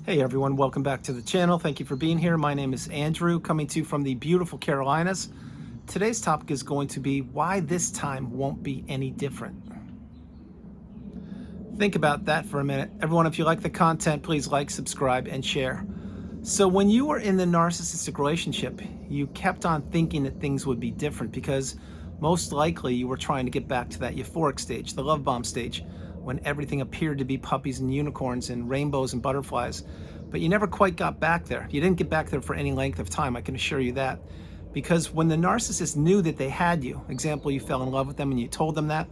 Hey everyone, welcome back to the channel. Thank you for being here. My name is Andrew, coming to you from the beautiful Carolinas. Today's topic is going to be why this time won't be any different. Think about that for a minute. Everyone, if you like the content, please like, subscribe, and share. So when you were in the narcissistic relationship, you kept on thinking that things would be different because most likely you were trying to get back to that euphoric stage, the love bomb stage, when everything appeared to be puppies and unicorns and rainbows and butterflies. But you never quite got back there. You didn't get back there for any length of time, I can assure you that. Because when the narcissist knew that they had you, example, you fell in love with them and you told them that,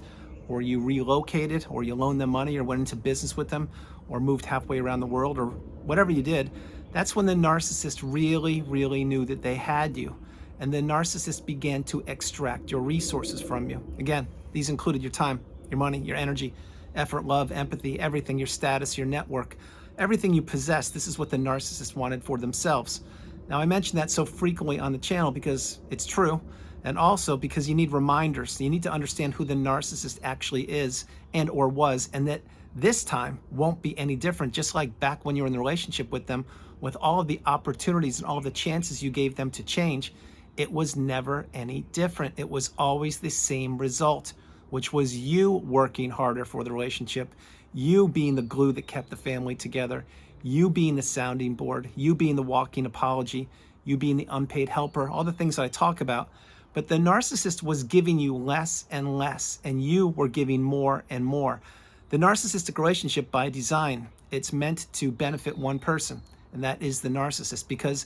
or you relocated, or you loaned them money, or went into business with them, or moved halfway around the world, or whatever you did, that's when the narcissist really knew that they had you. And the narcissist began to extract your resources from you. Again, these included your time, your money, your energy, effort, love, empathy, everything, your status, your network, everything you possess. This is what the narcissist wanted for themselves. Now, I mention that so frequently on the channel because it's true, and also because you need reminders. You need to understand who the narcissist actually is and or was, and that this time won't be any different, just like back when you were in the relationship with them, with all of the opportunities and all of the chances you gave them to change. It was never any different. It was always the same result, which was you working harder for the relationship, you being the glue that kept the family together, you being the sounding board, you being the walking apology, you being the unpaid helper, all the things that I talk about. But the narcissist was giving you less and less, and you were giving more and more. The narcissistic relationship, by design, it's meant to benefit one person, and that is the narcissist, because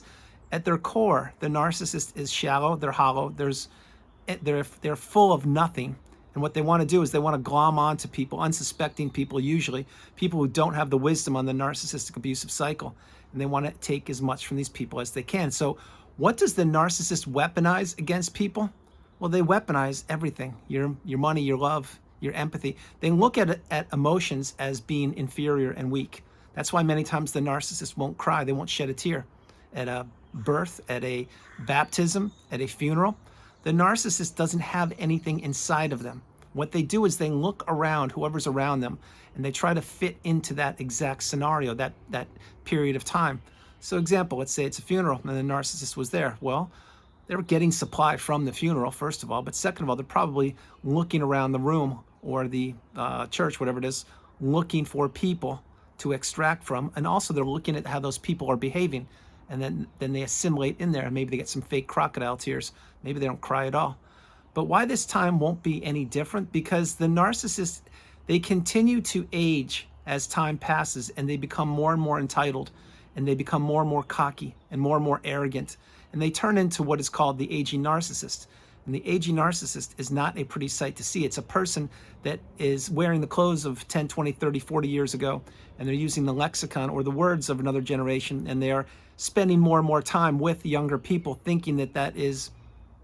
at their core, the narcissist is shallow, they're hollow, they're full of nothing. And what they want to do is they want to glom onto people, unsuspecting people usually, people who don't have the wisdom on the narcissistic abusive cycle. And they want to take as much from these people as they can. So what does the narcissist weaponize against people? Well, they weaponize everything, your money, your love, your empathy. They look at emotions as being inferior and weak. That's why many times the narcissist won't cry, they won't shed a tear. At a birth, at a baptism, at a funeral, the narcissist doesn't have anything inside of them. What they do is they look around, whoever's around them, and they try to fit into that exact scenario, that period of time. So example, let's say it's a funeral and the narcissist was there. Well, they're getting supply from the funeral, first of all, but second of all, they're probably looking around the room or the church, whatever it is, looking for people to extract from. And also they're looking at how those people are behaving. And then they assimilate in there, and maybe they get some fake crocodile tears. Maybe they don't cry at all. But why this time won't be any different? Because the narcissists, they continue to age as time passes, and they become more and more entitled, and they become more and more cocky and more arrogant. And they turn into what is called the aging narcissist. And the aging narcissist is not a pretty sight to see. It's a person that is wearing the clothes of 10, 20, 30, 40 years ago, and they're using the lexicon or the words of another generation, and they are spending more and more time with younger people, thinking that that is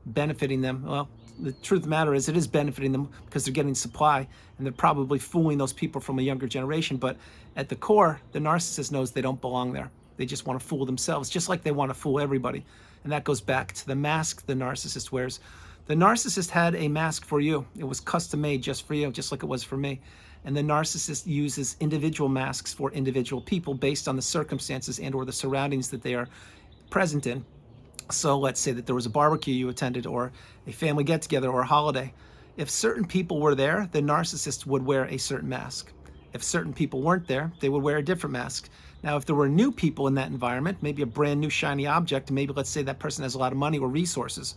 benefiting them. Well, the truth of the matter is it is benefiting them because they're getting supply, and they're probably fooling those people from a younger generation. But at the core, the narcissist knows they don't belong there. They just want to fool themselves, just like they want to fool everybody. And that goes back to the mask the narcissist wears. The narcissist had a mask for you. It was custom made just for you, just like it was for me. And the narcissist uses individual masks for individual people based on the circumstances and or the surroundings that they are present in. So let's say that there was a barbecue you attended, or a family get-together, or a holiday. If certain people were there, the narcissist would wear a certain mask. If certain people weren't there, they would wear a different mask. Now, if there were new people in that environment, maybe a brand new shiny object, maybe let's say that person has a lot of money or resources,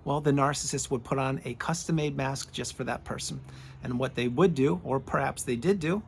well, the narcissist would put on a custom-made mask just for that person. And what they would do, or perhaps they did do,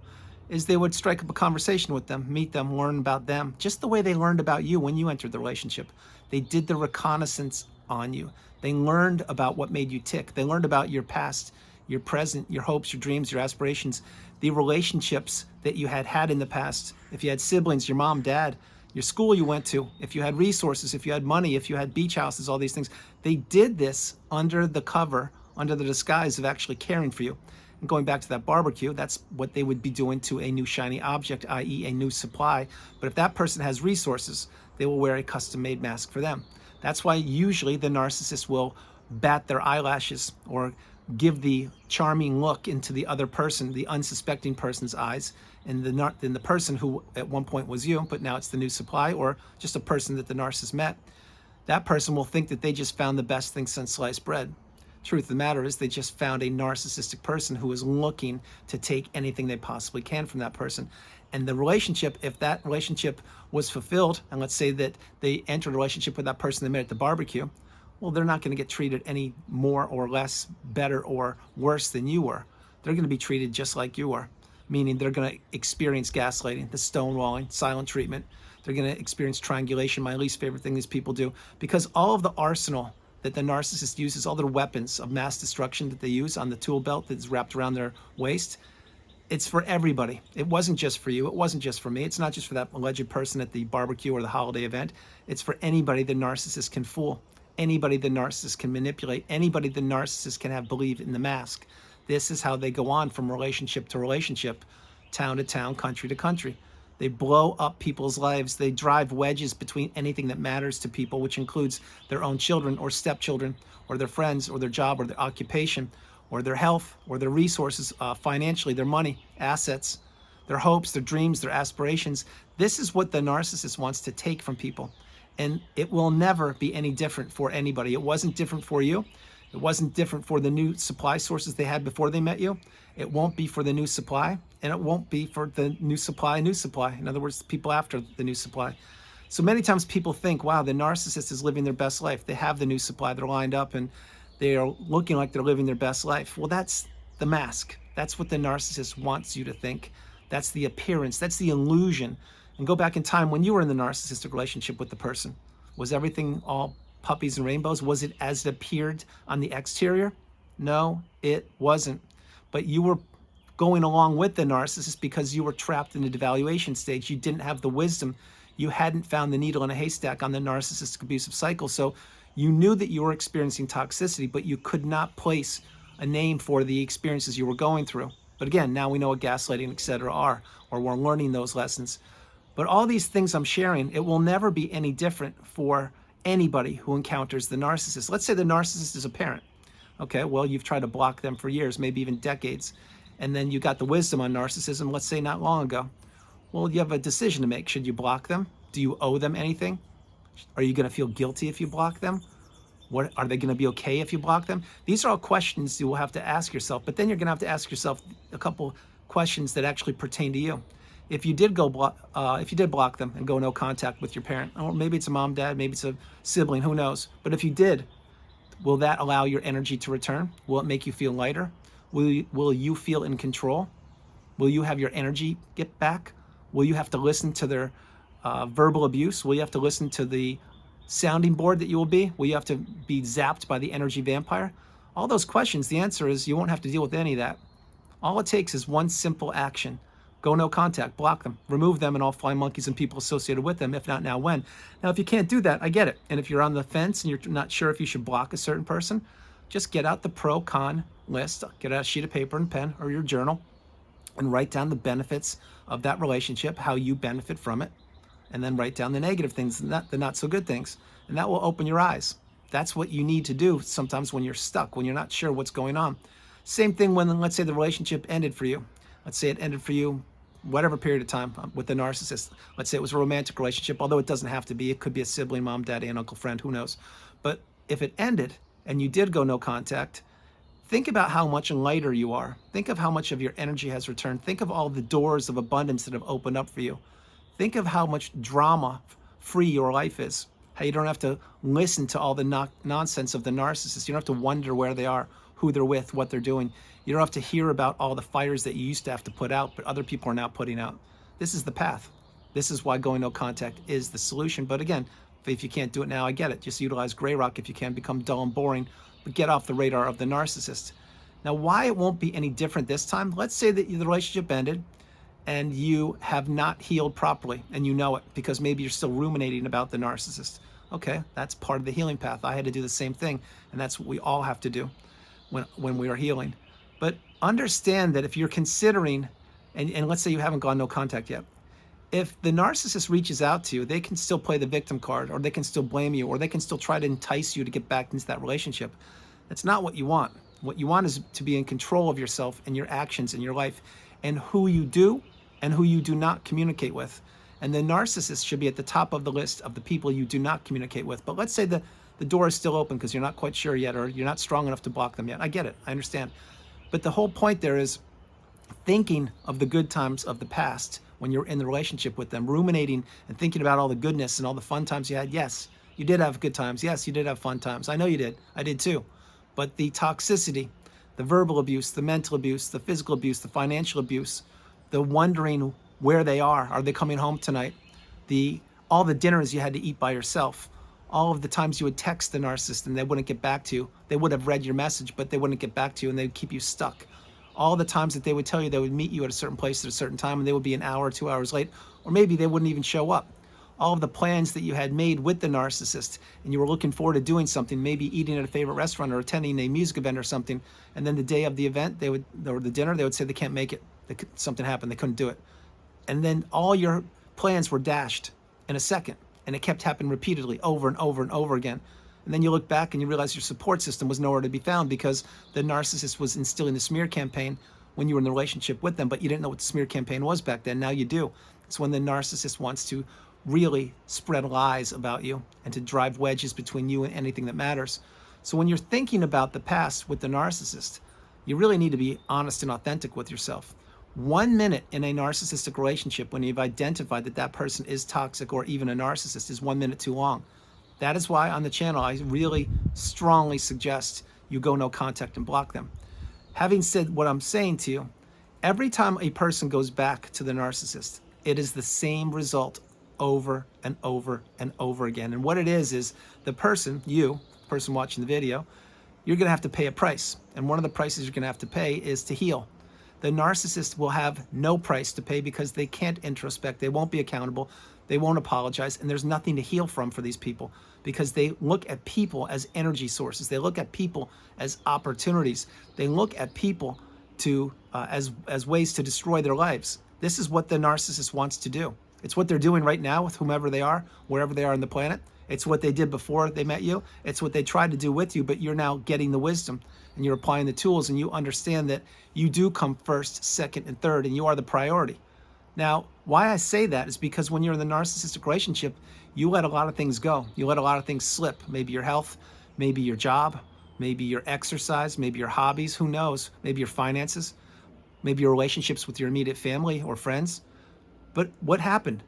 is they would strike up a conversation with them, meet them, learn about them, just the way they learned about you when you entered the relationship. They did the reconnaissance on you. They learned about what made you tick. They learned about your past, your present, your hopes, your dreams, your aspirations, the relationships that you had in the past. If you had siblings, your mom, dad, your school you went to, if you had resources, if you had money, if you had beach houses, all these things. They did this under the cover, under the disguise of actually caring for you. And going back to that barbecue, that's what they would be doing to a new shiny object, i.e. a new supply. But if that person has resources, they will wear a custom-made mask for them. That's why usually the narcissist will bat their eyelashes or give the charming look into the other person, the unsuspecting person's eyes, in the person who at one point was you, but now it's the new supply, or just a person that the narcissist met. That person will think that they just found the best thing since sliced bread. Truth of the matter is they just found a narcissistic person who is looking to take anything they possibly can from that person. And the relationship, if that relationship was fulfilled, and let's say that they entered a relationship with that person they met at the barbecue, well, they're not going to get treated any more or less better or worse than you were. They're going to be treated just like you were, meaning they're going to experience gaslighting, the stonewalling, silent treatment. They're going to experience triangulation, my least favorite thing these people do, because all of the arsenal that the narcissist uses, all their weapons of mass destruction that they use on the tool belt that's wrapped around their waist, it's for everybody. It wasn't just for you. It wasn't just for me. It's not just for that alleged person at the barbecue or the holiday event. It's for anybody the narcissist can fool, anybody the narcissist can manipulate, anybody the narcissist can have believe in the mask. This is how they go on from relationship to relationship, town to town, country to country. They blow up people's lives. They drive wedges between anything that matters to people, which includes their own children or stepchildren or their friends or their job or their occupation or their health or their resources financially, their money, assets, their hopes, their dreams, their aspirations. This is what the narcissist wants to take from people. And it will never be any different for anybody. It wasn't different for you. It wasn't different for the new supply sources they had before they met you. It won't be for the new supply, and it won't be for the new supply. In other words, people after the new supply. So many times people think, wow, the narcissist is living their best life. They have the new supply, they're lined up, and they are looking like they're living their best life. Well, that's the mask. That's what the narcissist wants you to think. That's the appearance, that's the illusion. And go back in time when you were in the narcissistic relationship with the person. Was everything all puppies and rainbows? Was it as it appeared on the exterior? No, it wasn't. But you were going along with the narcissist because you were trapped in the devaluation stage. You didn't have the wisdom. You hadn't found the needle in a haystack on the narcissistic abusive cycle. So you knew that you were experiencing toxicity, but you could not place a name for the experiences you were going through. But again, now we know what gaslighting, etc. are, or we're learning those lessons. But all these things I'm sharing, it will never be any different for anybody who encounters the narcissist. Let's say the narcissist is a parent. Okay, well, you've tried to block them for years, maybe even decades, and then you got the wisdom on narcissism, let's say not long ago. Well, you have a decision to make. Should you block them? Do you owe them anything? Are you going to feel guilty if you block them? What, are they going to be okay if you block them? These are all questions you will have to ask yourself, but then you're going to have to ask yourself a couple questions that actually pertain to you. If you did block them and go no contact with your parent, or maybe it's a mom, dad, maybe it's a sibling, who knows? But if you did, will that allow your energy to return? Will it make you feel lighter? Will you feel in control? Will you have your energy get back? Will you have to listen to their verbal abuse? Will you have to listen to the sounding board that you will be? Will you have to be zapped by the energy vampire? All those questions, the answer is you won't have to deal with any of that. All it takes is one simple action. Go no contact, block them, remove them and all flying monkeys and people associated with them. If not now, when? Now, if you can't do that, I get it. And if you're on the fence and you're not sure if you should block a certain person, just get out the pro-con list, get out a sheet of paper and pen or your journal and write down the benefits of that relationship, how you benefit from it, and then write down the negative things, the not so good things. And that will open your eyes. That's what you need to do sometimes when you're stuck, when you're not sure what's going on. Same thing when, let's say, the relationship ended for you. Let's say it ended for you whatever period of time with the narcissist. Let's say it was a romantic relationship, although it doesn't have to be. It could be a sibling, mom, dad, aunt, uncle, friend, who knows. But if it ended and you did go no contact, think about how much lighter you are. Think of how much of your energy has returned. Think of all the doors of abundance that have opened up for you. Think of how much drama-free your life is. How you don't have to listen to all the nonsense of the narcissist. You don't have to wonder where they are, who they're with, what they're doing. You don't have to hear about all the fires that you used to have to put out, but other people are now putting out. This is the path. This is why going no contact is the solution. But again, if you can't do it now, I get it. Just utilize gray rock if you can, become dull and boring, but get off the radar of the narcissist. Now, why it won't be any different this time? Let's say that the relationship ended and you have not healed properly and you know it because maybe you're still ruminating about the narcissist. Okay, that's part of the healing path. I had to do the same thing, and that's what we all have to do when we are healing. But understand that if you're considering, and let's say you haven't gone no contact yet, if the narcissist reaches out to you, they can still play the victim card, or they can still blame you, or they can still try to entice you to get back into that relationship. That's not what you want. What you want is to be in control of yourself and your actions in your life, and who you do and who you do not communicate with. And the narcissist should be at the top of the list of the people you do not communicate with. But let's say the door is still open because you're not quite sure yet, or you're not strong enough to block them yet. I get it. I understand. But the whole point there is thinking of the good times of the past when you're in the relationship with them, ruminating and thinking about all the goodness and all the fun times you had. Yes, you did have good times. Yes, you did have fun times. I know you did. I did too. But the toxicity, the verbal abuse, the mental abuse, the physical abuse, the financial abuse, the wondering where they are they coming home tonight, all the dinners you had to eat by yourself, all of the times you would text the narcissist and they wouldn't get back to you. They would have read your message, but they wouldn't get back to you, and they'd keep you stuck. All the times that they would tell you they would meet you at a certain place at a certain time, and they would be an hour or 2 hours late, or maybe they wouldn't even show up. All of the plans that you had made with the narcissist, and you were looking forward to doing something, maybe eating at a favorite restaurant or attending a music event or something, and then the day of the event, or the dinner, they would say they can't make it. Something happened, they couldn't do it. And then all your plans were dashed in a second, and it kept happening repeatedly over and over and over again. And then you look back and you realize your support system was nowhere to be found because the narcissist was instilling the smear campaign when you were in the relationship with them, but you didn't know what the smear campaign was back then. Now you do. It's when the narcissist wants to really spread lies about you and to drive wedges between you and anything that matters. So when you're thinking about the past with the narcissist, you really need to be honest and authentic with yourself. 1 minute in a narcissistic relationship when you've identified that that person is toxic or even a narcissist is 1 minute too long. That is why on the channel I really strongly suggest you go no contact and block them. Having said what I'm saying to you, every time a person goes back to the narcissist, it is the same result over and over and over again. And what it is the person, you, the person watching the video, you're going to have to pay a price. And one of the prices you're going to have to pay is to heal. The narcissist will have no price to pay because they can't introspect, they won't be accountable, they won't apologize, and there's nothing to heal from for these people because they look at people as energy sources. They look at people as opportunities. They look at people to as ways to destroy their lives. This is what the narcissist wants to do. It's what they're doing right now with whomever they are, wherever they are on the planet. It's what they did before they met you. It's what they tried to do with you, but you're now getting the wisdom and you're applying the tools and you understand that you do come first, second, and third, and you are the priority. Now, why I say that is because when you're in the narcissistic relationship, you let a lot of things go. You let a lot of things slip. Maybe your health, maybe your job, maybe your exercise, maybe your hobbies, who knows? Maybe your finances, maybe your relationships with your immediate family or friends. But what happened?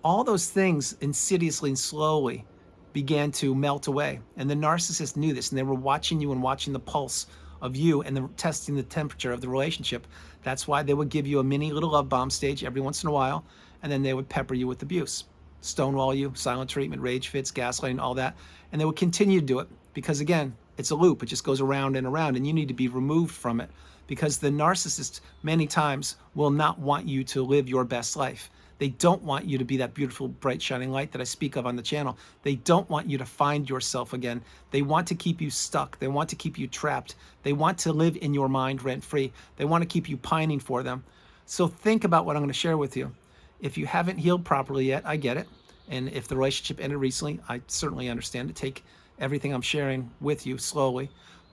All those things insidiously and slowly began to melt away. And the narcissist knew this, and they were watching you and watching the pulse of you and testing the temperature of the relationship. That's why they would give you a mini little love bomb stage every once in a while, and then they would pepper you with abuse, stonewall you, silent treatment, rage fits, gaslighting, all that. And they would continue to do it because, again, it's a loop. It just goes around and around, and you need to be removed from it because the narcissist many times will not want you to live your best life. They don't want you to be that beautiful, bright, shining light that I speak of on the channel. They don't want you to find yourself again. They want to keep you stuck. They want to keep you trapped. They want to live in your mind rent-free. They want to keep you pining for them. So think about what I'm going to share with you. If you haven't healed properly yet, I get it. And if the relationship ended recently, I certainly understand it. Take everything I'm sharing with you slowly.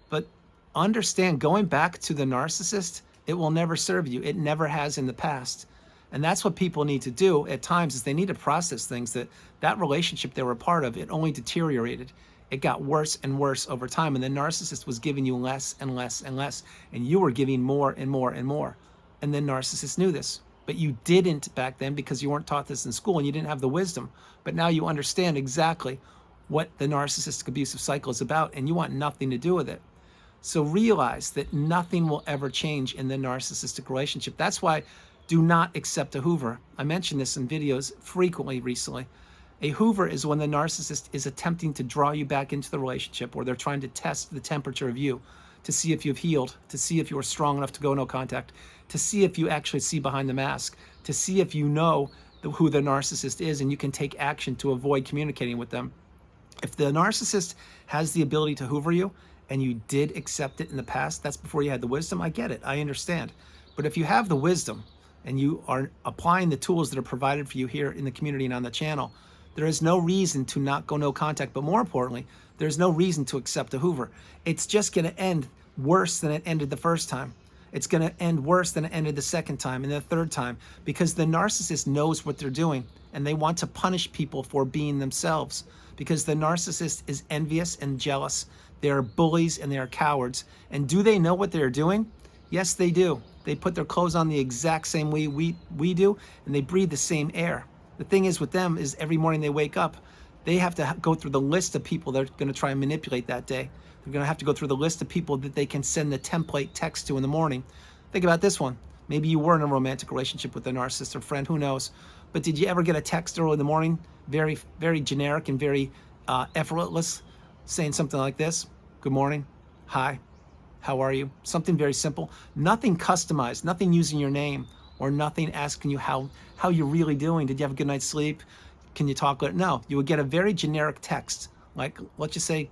But understand, going back to the narcissist, it will never serve you. It never has in the past. And that's what people need to do at times is they need to process things that relationship they were a part of, it only deteriorated. It got worse and worse over time. And the narcissist was giving you less and less and less. And you were giving more and more and more. And the narcissist knew this. But you didn't back then because you weren't taught this in school and you didn't have the wisdom. But now you understand exactly what the narcissistic abusive cycle is about, and you want nothing to do with it. So realize that nothing will ever change in the narcissistic relationship. That's why do not accept a Hoover. I mentioned this in videos frequently recently. A Hoover is when the narcissist is attempting to draw you back into the relationship, or they're trying to test the temperature of you to see if you've healed, to see if you're strong enough to go no contact, to see if you actually see behind the mask, to see if you know who the narcissist is and you can take action to avoid communicating with them. If the narcissist has the ability to Hoover you and you did accept it in the past, that's before you had the wisdom, I get it, I understand. But if you have the wisdom and you are applying the tools that are provided for you here in the community and on the channel, there is no reason to not go no contact, but more importantly, there's no reason to accept a Hoover. It's just gonna end worse than it ended the first time. It's going to end worse than it ended the second time and the third time, because the narcissist knows what they're doing and they want to punish people for being themselves, because the narcissist is envious and jealous. They are bullies and they are cowards. And do they know what they're doing? Yes, they do. They put their clothes on the exact same way we do, and they breathe the same air. The thing is with them is every morning they wake up, they have to go through the list of people they're going to try and manipulate that day. They're going to have to go through the list of people that they can send the template text to in the morning. Think about this one. Maybe you were in a romantic relationship with a narcissist or friend, who knows? But did you ever get a text early in the morning, very, very generic and very effortless, saying something like this? Good morning. Hi. How are you? Something very simple. Nothing customized, nothing using your name, or nothing asking you how you're really doing. Did you have a good night's sleep? Can you talk? No, you would get a very generic text, like, let's just say,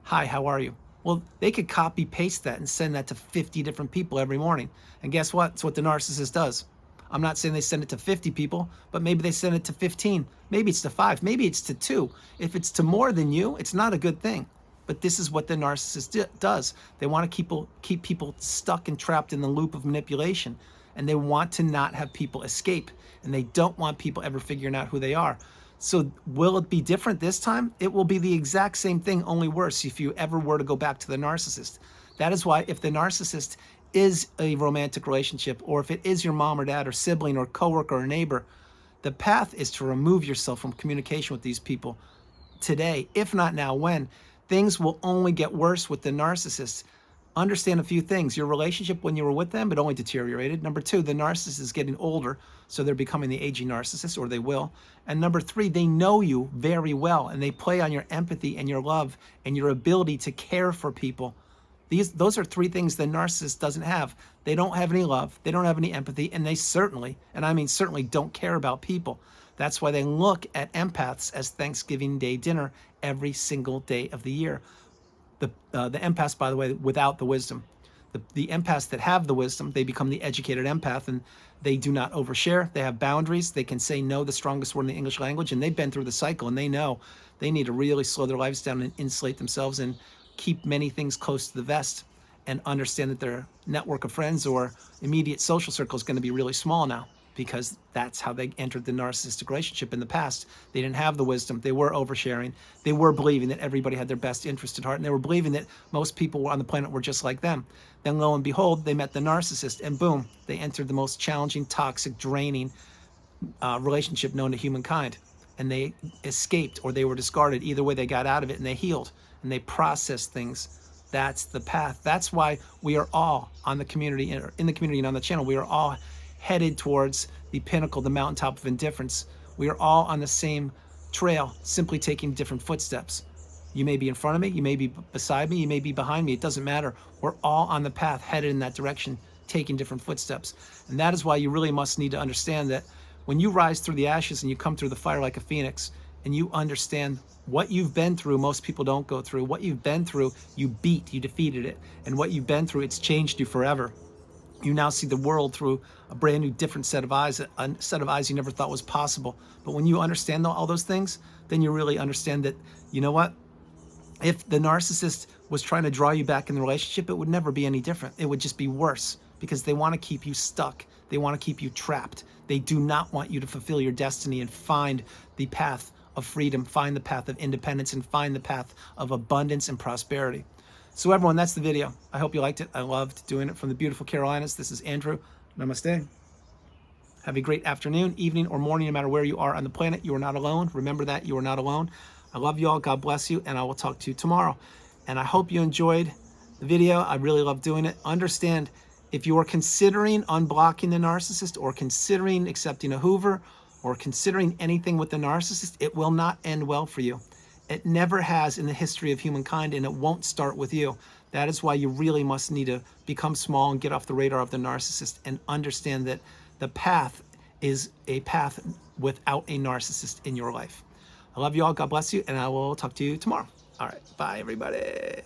hi, how are you? Well, they could copy paste that and send that to 50 different people every morning. And guess what? It's what the narcissist does. I'm not saying they send it to 50 people, but maybe they send it to 15. Maybe it's to 5. Maybe it's to 2. If it's to more than you, it's not a good thing. But this is what the narcissist does. They want to keep people stuck and trapped in the loop of manipulation. And they want to not have people escape. And they don't want people ever figuring out who they are. So will it be different this time? It will be the exact same thing, only worse, if you ever were to go back to the narcissist. That is why if the narcissist is a romantic relationship, or if it is your mom or dad or sibling or coworker or neighbor, the path is to remove yourself from communication with these people today. If not now, when? Things will only get worse with the narcissist. Understand a few things. Your relationship when you were with them, it only deteriorated. Number 2, the narcissist is getting older, so they're becoming the aging narcissist, or they will. And number 3, they know you very well, and they play on your empathy and your love and your ability to care for people. Those are 3 things the narcissist doesn't have. They don't have any love, they don't have any empathy, and they certainly, and I mean certainly, don't care about people. That's why they look at empaths as Thanksgiving Day dinner every single day of the year. The empaths, by the way, without the wisdom. The empaths that have the wisdom, they become the educated empath, and they do not overshare. They have boundaries. They can say no, the strongest word in the English language, and they've been through the cycle, and they know they need to really slow their lives down and insulate themselves and keep many things close to the vest, and understand that their network of friends or immediate social circle is going to be really small now, because that's how they entered the narcissistic relationship in the past. They didn't have the wisdom. They were oversharing. They were believing that everybody had their best interest at heart, and they were believing that most people on the planet were just like them. Then lo and behold, they met the narcissist, and boom, they entered the most challenging, toxic, draining relationship known to humankind. And they escaped, or they were discarded. Either way, they got out of it, and they healed, and they processed things. That's the path. That's why we are all on the community, in the community and on the channel, we are all headed towards the pinnacle, the mountaintop of indifference. We are all on the same trail, simply taking different footsteps. You may be in front of me, you may be beside me, you may be behind me, it doesn't matter. We're all on the path, headed in that direction, taking different footsteps. And that is why you really must need to understand that when you rise through the ashes and you come through the fire like a phoenix, and you understand what you've been through, most people don't go through. What you've been through, you beat, you defeated it. And what you've been through, it's changed you forever. You now see the world through a brand new, different set of eyes, a set of eyes you never thought was possible. But when you understand all those things, then you really understand that, you know what? If the narcissist was trying to draw you back in the relationship, it would never be any different. It would just be worse, because they want to keep you stuck. They want to keep you trapped. They do not want you to fulfill your destiny and find the path of freedom, find the path of independence, and find the path of abundance and prosperity. So everyone, that's the video. I hope you liked it. I loved doing it from the beautiful Carolinas. This is Andrew. Namaste. Have a great afternoon, evening, or morning, no matter where you are on the planet. You are not alone. Remember that. You are not alone. I love you all. God bless you. And I will talk to you tomorrow. And I hope you enjoyed the video. I really love doing it. Understand, if you are considering unblocking the narcissist, or considering accepting a Hoover, or considering anything with the narcissist, it will not end well for you. It never has in the history of humankind, and it won't start with you. That is why you really must need to become small and get off the radar of the narcissist, and understand that the path is a path without a narcissist in your life. I love you all. God bless you. And I will talk to you tomorrow. All right. Bye, everybody.